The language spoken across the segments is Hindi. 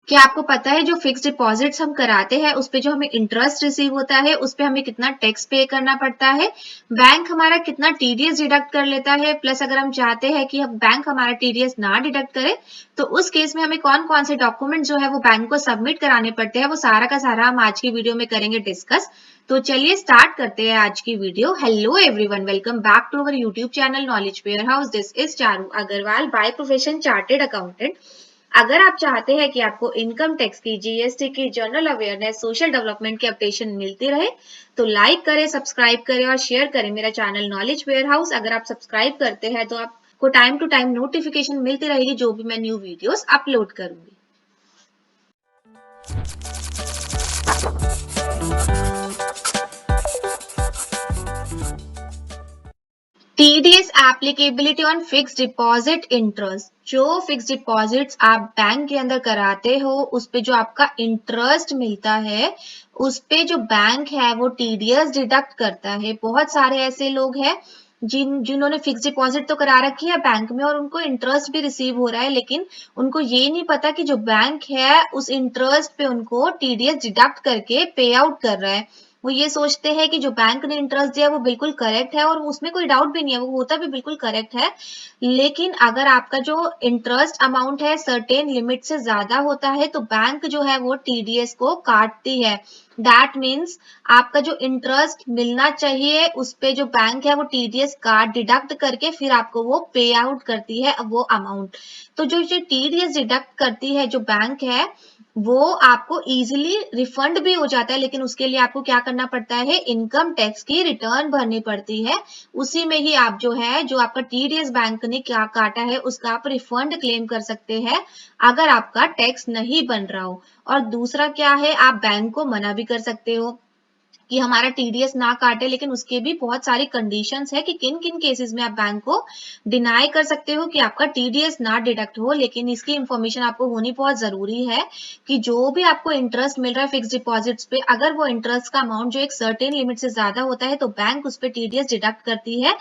क्या आपको पता है जो फिक्स डिपॉजिट्स हम कराते हैं उस पे जो हमें इंटरेस्ट रिसीव होता है उस पे हमें कितना टैक्स पे करना पड़ता है, बैंक हमारा कितना टीडीएस डिडक्ट कर लेता है, प्लस अगर हम चाहते हैं कि बैंक हमारा टीडीएस ना डिडक्ट करे तो उस केस में हमें कौन कौन से डॉक्यूमेंट जो है वो बैंक को सबमिट कराने पड़ते हैं, वो सारा का सारा हम आज की वीडियो में करेंगे डिस्कस। तो चलिए स्टार्ट करते हैं आज की video. Hello everyone, welcome back to our YouTube channel knowledge warehouse. This is Charu Agrawal, by profession chartered accountant. अगर आप चाहते हैं कि आपको इनकम टैक्स की, जीएसटी की, जनरल अवेयरनेस, सोशल डेवलपमेंट की अपडेशन मिलती रहे तो लाइक करें, सब्सक्राइब करें और शेयर करें मेरा चैनल नॉलेज वेयर हाउस। अगर आप सब्सक्राइब करते हैं तो आपको टाइम टू टाइम नोटिफिकेशन मिलती रहेगी जो भी मैं न्यू वीडियोस अपलोड करूंगी। TDS applicability on fix deposit interest. जो फिक्स डिपॉजिट्स आप बैंक के अंदर कराते हो उस पे जो आपका इंटरेस्ट मिलता है उस पे जो बैंक है वो टीडीएस डिडक्ट करता है। बहुत सारे ऐसे लोग हैं जिन्होंने फिक्स डिपॉजिट तो करा रखी है बैंक में और उनको इंटरेस्ट भी रिसीव हो रहा है, लेकिन उनको ये नहीं पता कि जो बैंक है उस इंटरेस्ट पे उनको टीडीएस डिडक्ट करके पे आउट कर रहा है। वो ये सोचते हैं कि जो बैंक ने इंटरेस्ट दिया वो बिल्कुल करेक्ट है और उसमें कोई डाउट भी नहीं है, वो होता भी बिल्कुल करेक्ट है। लेकिन अगर आपका जो इंटरेस्ट अमाउंट है सर्टेन लिमिट से ज्यादा होता है तो बैंक जो है वो टीडीएस को काटती है। दैट मीन्स आपका जो इंटरेस्ट मिलना चाहिए उस पे जो बैंक है वो टीडीएस काट डिडक्ट करके फिर आपको वो पे आउट करती है वो अमाउंट। तो जो टीडीएस डिडक्ट करती है जो बैंक है वो आपको इजीली रिफंड भी हो जाता है, लेकिन उसके लिए आपको क्या करना पड़ता है, इनकम टैक्स की रिटर्न भरनी पड़ती है। उसी में ही आप जो है जो आपका टीडीएस बैंक ने क्या काटा है उसका आप रिफंड क्लेम कर सकते हैं अगर आपका टैक्स नहीं बन रहा हो। और दूसरा क्या है, आप बैंक को मना भी कर सकते हो कि हमारा टीडीएस ना काटे, लेकिन उसके भी बहुत सारी कंडीशंस है कि किन किन केसेस में आप बैंक को डिनाई कर सकते हो कि आपका टीडीएस ना डिडक्ट हो। लेकिन इसकी इंफॉर्मेशन आपको होनी बहुत जरूरी है कि जो भी आपको इंटरेस्ट मिल रहा है फिक्स डिपॉजिट्स पे, अगर वो इंटरेस्ट का अमाउंट जो एक सर्टेन लिमिट से ज्यादा होता है तो बैंक उस पर टीडीएस डिडक्ट करती है।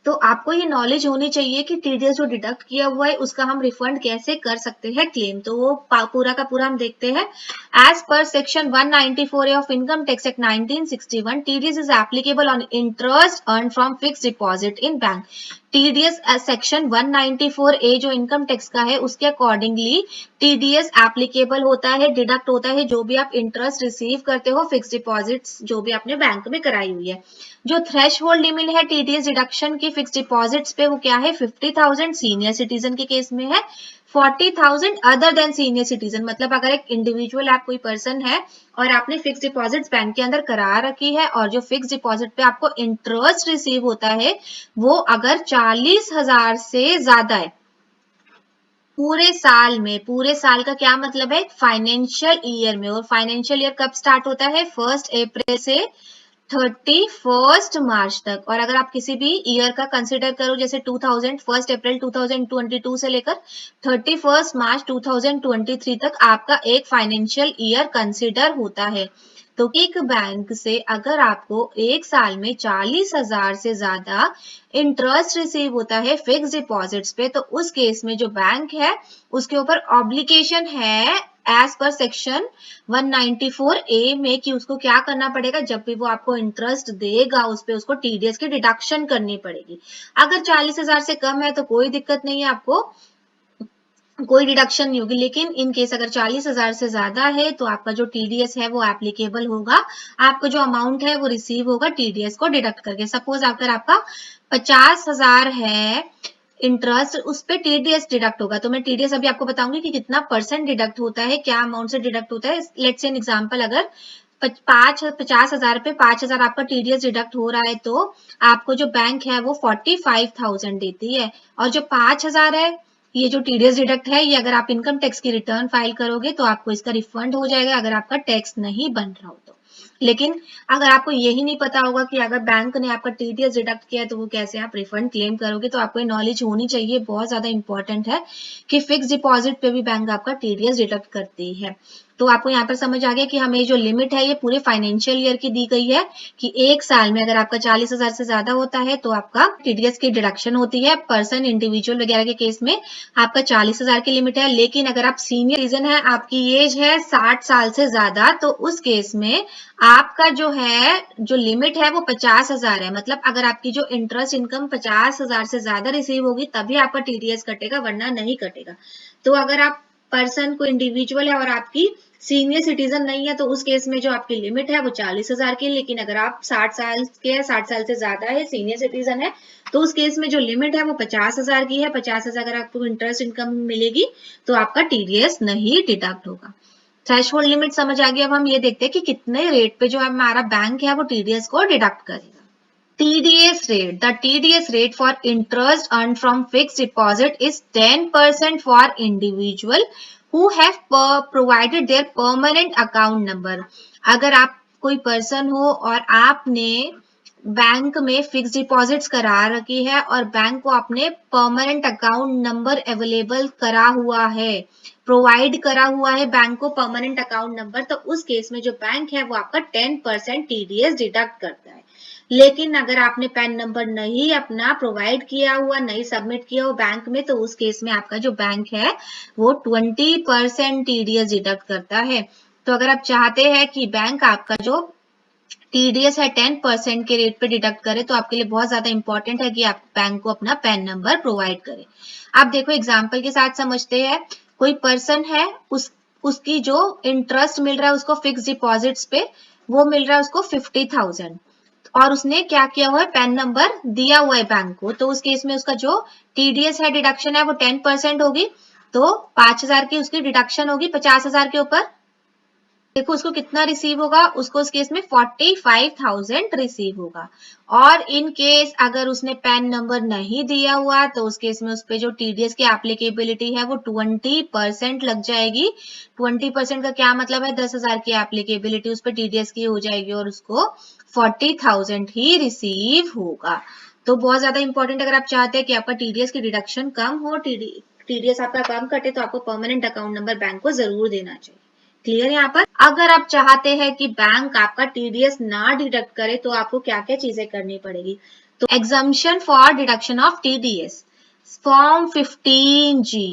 तो आपको ये नॉलेज होनी चाहिए कि टीडीएस जो डिडक्ट किया हुआ है उसका हम रिफंड कैसे कर सकते हैं क्लेम। तो वो पूरा का पूरा हम देखते हैं। एज पर section 194 of income tax act 1961, TDS is applicable on interest earn from fix deposit in bank. TDS section 194 A जो इनकम टैक्स का है उसके अकॉर्डिंगली टीडीएस एप्लीकेबल होता है, डिडक्ट होता है जो भी आप इंटरेस्ट रिसीव करते हो फिक्स डिपॉजिट्स जो भी आपने बैंक में कराई हुई है। जो थ्रेश होल्ड लिमिट है टीडीएस डिडक्शन की फिक्स डिपॉजिट्स पे वो क्या है, 50,000 सीनियर सिटीजन के केस में है, 40,000 अदर देन सीनियर सिटीजन। मतलब अगर एक इंडिविजुअल आप कोई पर्सन है और आपने फिक्स डिपॉजिट्स बैंक के अंदर करा रखी है और जो फिक्स डिपॉजिट पे आपको इंटरेस्ट रिसीव होता है वो अगर 40,000 से ज्यादा है पूरे साल में। पूरे साल का क्या मतलब है, फाइनेंशियल ईयर में। और फाइनेंशियल ईयर कब स्टार्ट होता है, 1 अप्रैल से 31 मार्च तक। और अगर आप किसी भी ईयर का कंसिडर करो जैसे 1 अप्रैल 2022 से लेकर 31 मार्च 2023 तक आपका एक फाइनेंशियल ईयर कंसिडर होता है। तो एक बैंक से अगर आपको एक साल में 40,000 से ज्यादा इंटरेस्ट रिसीव होता है फिक्स डिपॉजिट्स पे तो उस केस में जो बैंक है उसके ऊपर ऑब्लिगेशन है एज पर सेक्शन 194 ए में कि उसको क्या करना पड़ेगा, जब भी वो आपको इंटरेस्ट देगा उस पे उसको टीडीएस की डिडक्शन करनी पड़ेगी। अगर 40,000 से कम है तो कोई दिक्कत नहीं है, आपको कोई डिडक्शन नहीं होगी। लेकिन इन केस अगर 40,000 से ज्यादा है तो आपका जो टीडीएस है वो एप्लीकेबल होगा, आपका जो अमाउंट है वो रिसीव होगा टीडीएस को डिडक्ट करके। सपोज अगर आपका 50,000 है इंटरेस्ट, उस पे टीडीएस डिडक्ट होगा। तो मैं टीडीएस अभी आपको बताऊंगी कि कितना परसेंट डिडक्ट होता है, क्या अमाउंट से डिडक्ट होता है। लेट्स से एन एग्जांपल, अगर 50,000 पे 5,000 आपका टीडीएस डिडक्ट हो रहा है तो आपको जो बैंक है वो 45,000 देती है। और जो 5,000 है ये जो टीडीएस डिडक्ट है ये अगर आप इनकम टैक्स की रिटर्न फाइल करोगे तो आपको इसका रिफंड हो जाएगा अगर आपका टैक्स नहीं बन रहा हो तो। लेकिन अगर आपको यही नहीं पता होगा कि अगर बैंक ने आपका टीडीएस डिडक्ट किया है तो वो कैसे आप रिफंड क्लेम करोगे, तो आपको नॉलेज होनी चाहिए, बहुत ज्यादा इंपॉर्टेंट है कि फिक्स डिपॉजिट पे भी बैंक आपका टीडीएस डिडक्ट करती है। तो आपको यहाँ पर समझ आ गया कि हमें जो लिमिट है ये पूरे फाइनेंशियल ईयर की दी गई है कि एक साल में अगर आपका 40,000 से ज्यादा होता है तो आपका टीडीएस की डिडक्शन होती है। पर्सन, इंडिविजुअल वगैरह के केस में आपका 40,000 की लिमिट है। लेकिन अगर आप सीनियर सिटीजन है, आपकी एज है 60 साल से ज्यादा, तो उस केस में आपका जो लिमिट है वो 50,000 है। मतलब अगर आपकी जो इंटरेस्ट इनकम 50,000 से ज्यादा रिसीव होगी तभी आपका टीडीएस कटेगा, वरना नहीं कटेगा। तो अगर आप पर्सन को इंडिविजुअल है और आपकी सीनियर सिटीजन नहीं है तो उस केस में जो आपकी लिमिट है वो 40,000 की। लेकिन अगर आप 60 साल के हैं, 60 साल से ज्यादा है, सीनियर सिटीजन है, तो उस केस में जो लिमिट है वो 50,000 की है। 50,000 अगर आपको इंटरेस्ट इनकम मिलेगी तो आपका टीडीएस नहीं डिडक्ट होगा। थ्रेशोल्ड लिमिट समझ आ गई। अब हम ये देखते हैं कि कितने रेट पे जो हमारा बैंक है वो टीडीएस को डिडक्ट करेगा। TDS rate. The TDS rate for interest earned from fixed deposit is 10% for individual who have provided their permanent account number. अगर आप कोई पर्सन हो और आपने बैंक में फिक्स डिपॉजिट्स करा रखी है और बैंक को आपने परमानेंट अकाउंट नंबर अवेलेबल करा हुआ है, प्रोवाइड करा हुआ है बैंक को परमानेंट अकाउंट नंबर, तो उस केस में जो बैंक है वो आपका 10% टीडीएस डिडक्ट करता है। लेकिन अगर आपने पैन नंबर नहीं अपना प्रोवाइड किया हुआ, नहीं सबमिट किया हो बैंक में, तो उस केस में आपका जो बैंक है वो 20% टीडीएस डिडक्ट करता है। तो अगर आप चाहते हैं कि बैंक आपका जो टीडीएस है 10% के रेट पे डिडक्ट करे तो आपके लिए बहुत ज्यादा इंपॉर्टेंट है कि आप बैंक को अपना पैन नंबर प्रोवाइड करें। आप देखो एग्जाम्पल के साथ समझते हैं। कोई पर्सन है, उसकी जो इंटरेस्ट मिल रहा है उसको फिक्स डिपॉजिट्स पे, वो मिल रहा है उसको 50,000 और उसने क्या किया हुआ है, पैन नंबर दिया हुआ है बैंक को। तो उस केस में उसका जो टीडीएस है डिडक्शन है वो 10% होगी। तो 5,000 की उसकी डिडक्शन होगी 50,000 के ऊपर। देखो उसको कितना रिसीव होगा, उसको उस केस में 45,000 रिसीव होगा। और इन केस अगर उसने पैन नंबर नहीं दिया हुआ तो उस केस में उस पे जो टीडीएस की एप्लीकेबिलिटी है वो 20% लग जाएगी। 20% का क्या मतलब है, 10,000 की एप्लीकेबिलिटी उस पर टीडीएस की हो जाएगी और उसको 40,000 ही रिसीव होगा। तो बहुत ज्यादा इंपॉर्टेंट, अगर आप चाहते हैं कि आपका टीडीएस की डिडक्शन कम हो, टीडीएस आपका कम कटे, तो आपको परमानेंट अकाउंट नंबर बैंक को जरूर देना चाहिए। क्लियर यहाँ पर। अगर आप चाहते हैं कि बैंक आपका टीडीएस ना डिडक्ट करे तो आपको क्या क्या चीजें करनी पड़ेगी। तो exemption for deduction of TDS, form 15G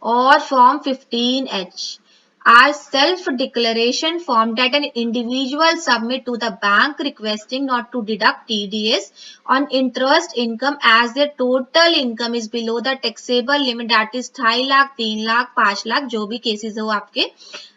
और form 15H are self-declaration form that an individual submit to the bank requesting not to deduct TDS on interest income as their total income is below the taxable limit, that is 2.5 lakh, 3 lakh, 5 lakh, जो भी केसेस हो आपके,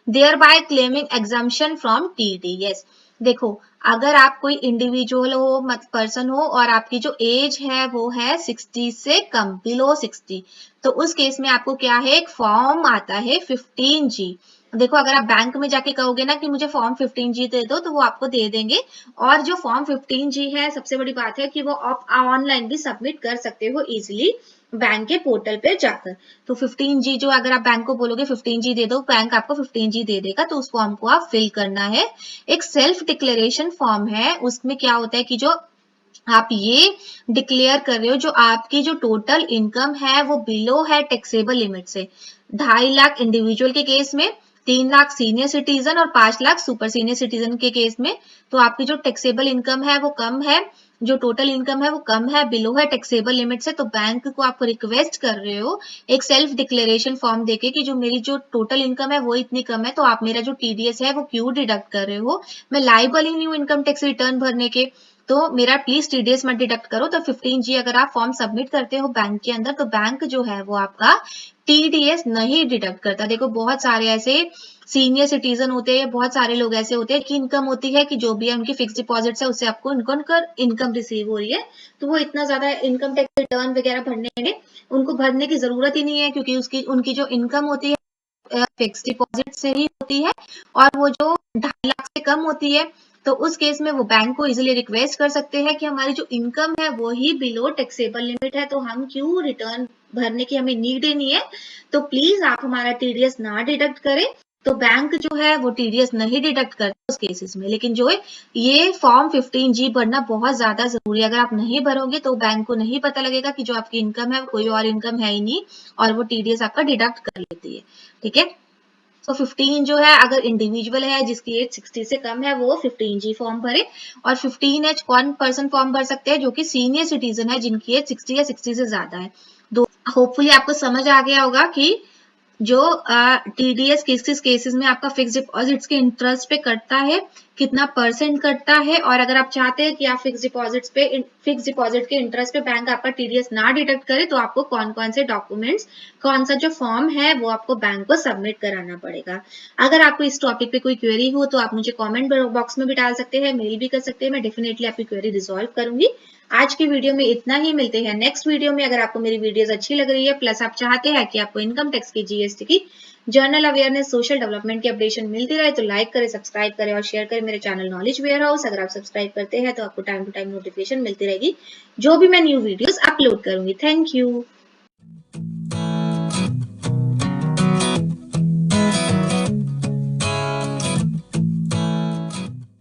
thereby claiming exemption from TDS। देखो अगर आप कोई इंडिविजुअल हो, पर्सन हो और आपकी जो एज है वो है 60 से कम, बिलो 60, तो उस केस में आपको क्या है, एक फॉर्म आता है 15G। देखो अगर आप बैंक में जाके कहोगे ना कि मुझे फॉर्म 15G दे दो तो वो आपको दे देंगे। और जो फॉर्म 15G है, सबसे बड़ी बात है कि वो आप ऑनलाइन भी सबमिट कर सकते हो इजिली बैंक के पोर्टल पे जाकर। तो 15G जो अगर आप बैंक को बोलोगे 15G दे दो, बैंक आपको 15G दे देगा। तो उस फॉर्म को आप फिल करना है। एक सेल्फ डिक्लेरेशन फॉर्म है, उसमें क्या होता है कि जो आप ये डिक्लेयर कर रहे हो जो आपकी जो टोटल इनकम है वो बिलो है टैक्सेबल लिमिट से। 2.5 लाख इंडिविजुअल के केस में, 3 लाख सीनियर सिटीजन और 5 लाख सुपर सीनियर सिटीजन के केस में। तो आपकी जो टैक्सेबल इनकम है वो कम है, जो टोटल इनकम है वो कम है, बिलो है टैक्सेबल लिमिट से। तो बैंक को आप रिक्वेस्ट कर रहे हो एक सेल्फ डिक्लेरेशन फॉर्म देके कि जो मेरी जो टोटल इनकम है वो इतनी कम है, तो आप मेरा जो टीडीएस है वो क्यों डिडक्ट कर रहे हो, मैं लायबल ही नहीं हूँ इनकम टैक्स रिटर्न भरने के, तो मेरा प्लीज टीडीएस मत डिडक्ट करो। तो 15G अगर आप फॉर्म सबमिट करते हो बैंक के अंदर तो बैंक जो है वो आपका टीडीएस नहीं डिडक्ट करता। देखो बहुत सारे ऐसे सीनियर सिटीजन होते हैं, बहुत सारे लोग ऐसे होते हैं कि इनकम होती है कि जो भी है उनकी फिक्स डिपॉजिट है उससे आपको इनकम रिसीव हो रही है, तो वो इतना ज्यादा इनकम टैक्स रिटर्न वगैरह भरने में उनको भरने की जरूरत ही नहीं है, क्योंकि उनकी जो इनकम होती है फिक्स डिपॉजिट से ही होती है और वो जो 2.5 लाख से कम होती है। तो उस केस में वो बैंक को इजीली रिक्वेस्ट कर सकते हैं कि हमारी जो इनकम है वो ही बिलो टैक्सेबल लिमिट है, तो हम क्यों रिटर्न भरने की हमें नीड ही नहीं है, तो प्लीज आप हमारा टीडीएस ना डिडक्ट करें। तो बैंक जो है वो टीडीएस नहीं डिडक्ट करता उस केसेस में। लेकिन जो ये फॉर्म 15G भरना बहुत ज्यादा जरूरी है। अगर आप नहीं भरोगे तो बैंक को नहीं पता लगेगा कि जो आपकी इनकम है कोई और इनकम है ही नहीं, और वो टीडीएस आपका डिडक्ट कर लेती है। ठीक है, तो 15 जो है, अगर इंडिविजुअल है जिसकी एज 60 से कम है वो 15G फॉर्म भरे, और 15H कौन पर्सन फॉर्म भर सकते हैं, जो कि सीनियर सिटीजन है जिनकी एज 60 या 60 से ज्यादा है। दो होपफुली आपको समझ आ गया होगा कि जो टीडीएस किस किस केसेस में आपका फिक्स डिपॉजिट्स के इंटरेस्ट पे कटता है, कितना परसेंट कटता है, और अगर आप चाहते हैं कि आप फिक्स डिपॉजिट के इंटरेस्ट पे बैंक आपका टीडीएस ना डिडक्ट करे तो आपको कौन कौन से डॉक्यूमेंट्स, कौन सा जो फॉर्म है वो आपको बैंक को सबमिट कराना पड़ेगा। अगर आपको इस टॉपिक पे कोई क्वेरी हो तो आप मुझे कॉमेंट बॉक्स में भी डाल सकते हैं, मेल भी कर सकते हैं, मैं डेफिनेटली आपकी क्वेरी रिजॉल्व करूंगी। आज की वीडियो में इतना ही, मिलते हैं नेक्स्ट वीडियो में। अगर आपको मेरी वीडियोस अच्छी लग रही है, प्लस आप चाहते हैं कि आपको इनकम टैक्स की, जीएसटी की, जनरल अवेयरनेस, सोशल डेवलपमेंट की अपडेशन मिलती रहे, तो लाइक करें, सब्सक्राइब करें और शेयर करें मेरे चैनल नॉलेज वेयर हाउस। अगर आप सब्सक्राइब करते हैं तो आपको टाइम टू टाइम नोटिफिकेशन मिलती रहेगी जो भी मैं न्यू वीडियोस अपलोड करूंगी। Thank you.